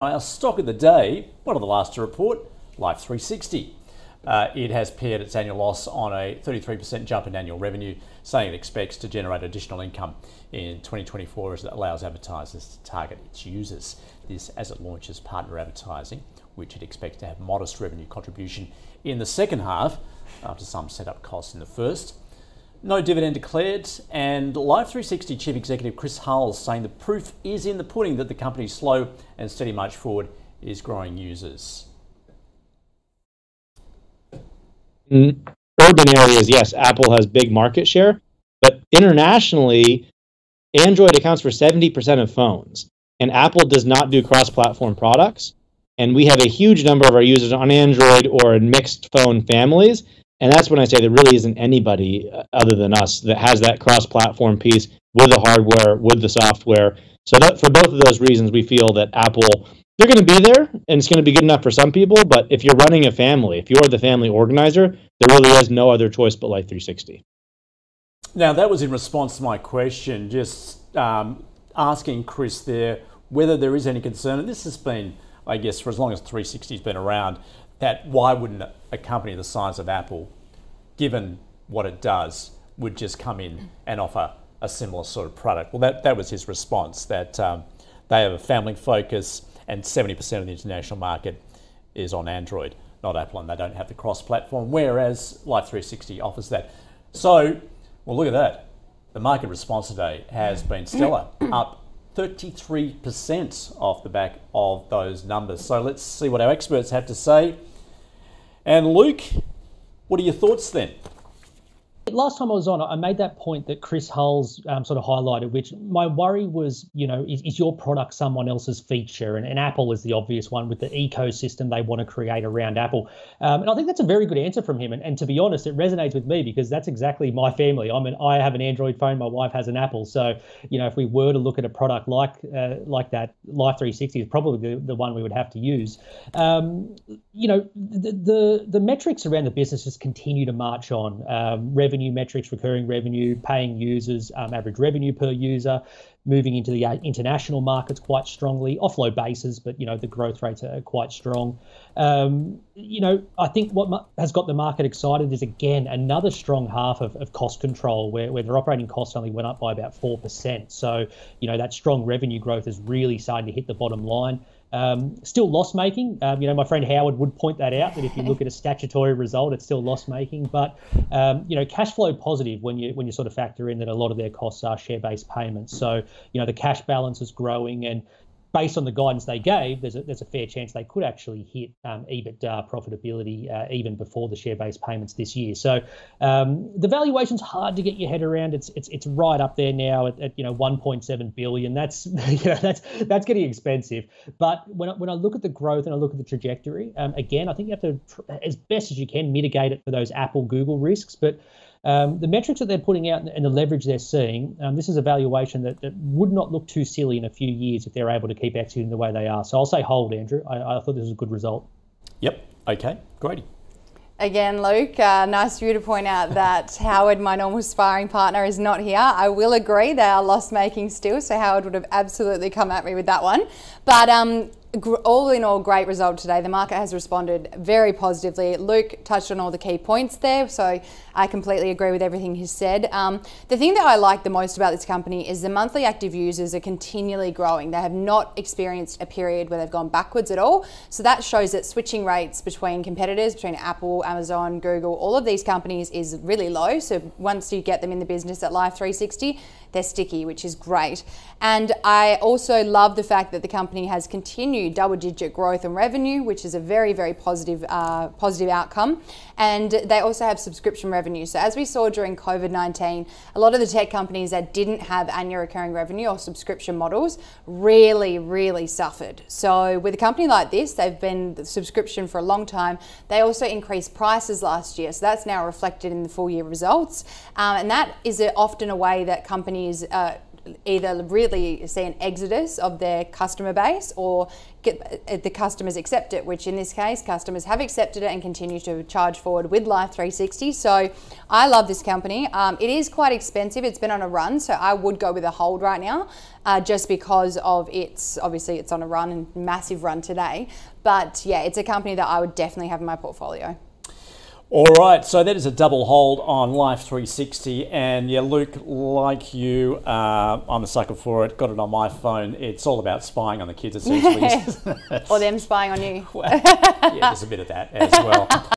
Our stock of the day, one of the last to report, Life360. It has pared its annual loss on a 33% jump in annual revenue, saying it expects to generate additional income in 2024 as it allows advertisers to target its users. This as it launches partner advertising, which it expects to have modest revenue contribution in the second half after some setup costs in the first. No dividend declared, and Life360 Chief Executive Chris Hulls saying the proof is in the pudding that the company's slow and steady march forward is growing users. In urban areas, yes, Apple has big market share, but internationally, Android accounts for 70% of phones, and Apple does not do cross-platform products. And we have a huge number of our users on Android or in mixed phone families. And that's when I say there really isn't anybody other than us that has that cross-platform piece with the hardware, with the software. So that for both of those reasons, we feel that Apple, they're going to be there, and it's going to be good enough for some people. But if you're running a family, if you're the family organizer, there really is no other choice but Life360. Now, that was in response to my question, just asking Chris there whether there is any concern, and this has been, I guess, for as long as 360's been around, that why wouldn't a company the size of Apple, given what it does, would just come in and offer a similar sort of product? Well, that was his response, that they have a family focus and 70% of the international market is on Android, not Apple, and they don't have the cross-platform, whereas Life360 offers that. So, well, look at that. The market response today has been stellar, up 33% off the back of those numbers. So let's see what our experts have to say. And Luke, what are your thoughts then? Last time I was on, I made that point that Chris Hulls sort of highlighted, which my worry was, is your product someone else's feature? And Apple is the obvious one with the ecosystem they want to create around Apple. And I think that's a very good answer from him. And to be honest, it resonates with me because that's exactly my family. I have an Android phone, my wife has an Apple. So, if we were to look at a product like that, Life360 is probably the one we would have to use. The metrics around the business just continue to march on. Revenue metrics, recurring revenue, paying users, average revenue per user, moving into the international markets quite strongly, off low bases, but the growth rates are quite strong. I think what has got the market excited is again another strong half of cost control, where their operating costs only went up by about 4%. So that strong revenue growth is really starting to hit the bottom line. Still loss-making. My friend Howard would point that out, that if you look at a statutory result, it's still loss-making. But, cash flow positive when you sort of factor in that a lot of their costs are share-based payments. So, the cash balance is growing, and based on the guidance they gave, there's a fair chance they could actually hit EBITDA profitability even before the share-based payments this year. So the valuation's hard to get your head around. It's right up there now at 1.7 billion. That's that's getting expensive. But when I look at the growth and I look at the trajectory, again, I think you have to, as best as you can, mitigate it for those Apple, Google risks. But the metrics that they're putting out and the leverage they're seeing, this is a valuation that would not look too silly in a few years if they're able to keep executing the way they are. So I'll say hold, Andrew. I thought this was a good result. Yep. Okay. Grady. Again, Luke, nice for you to point out that Howard, my normal sparring partner, is not here. I will agree they are loss-making still, so Howard would have absolutely come at me with that one. But all in all, great result today. The market has responded very positively. Luke touched on all the key points there, so I completely agree with everything he said. The thing that I like the most about this company is the monthly active users are continually growing. They have not experienced a period where they've gone backwards at all. So that shows that switching rates between competitors, between Apple, Amazon, Google, all of these companies is really low. So once you get them in the business at Life360, they're sticky, which is great. And I also love the fact that the company has continued double-digit growth in revenue, which is a very, very positive outcome. And they also have subscription revenue. So as we saw during COVID-19, a lot of the tech companies that didn't have annual recurring revenue or subscription models really, really suffered. So with a company like this, they've been the subscription for a long time. They also increased prices last year. So that's now reflected in the full year results. And that is often a way that companies either really see an exodus of their customer base or get the customers accept it, which in this case, customers have accepted it and continue to charge forward with Life360. So I love this company. It is quite expensive. It's been on a run, so I would go with a hold right now, just because of obviously it's on a run and massive run today. But yeah, it's a company that I would definitely have in my portfolio. All right, so that is a double hold on Life360, and yeah, Luke, like you, I'm a sucker for it. Got it on my phone. It's all about spying on the kids, essentially. Or them spying on you. Well, yeah, there's a bit of that as well.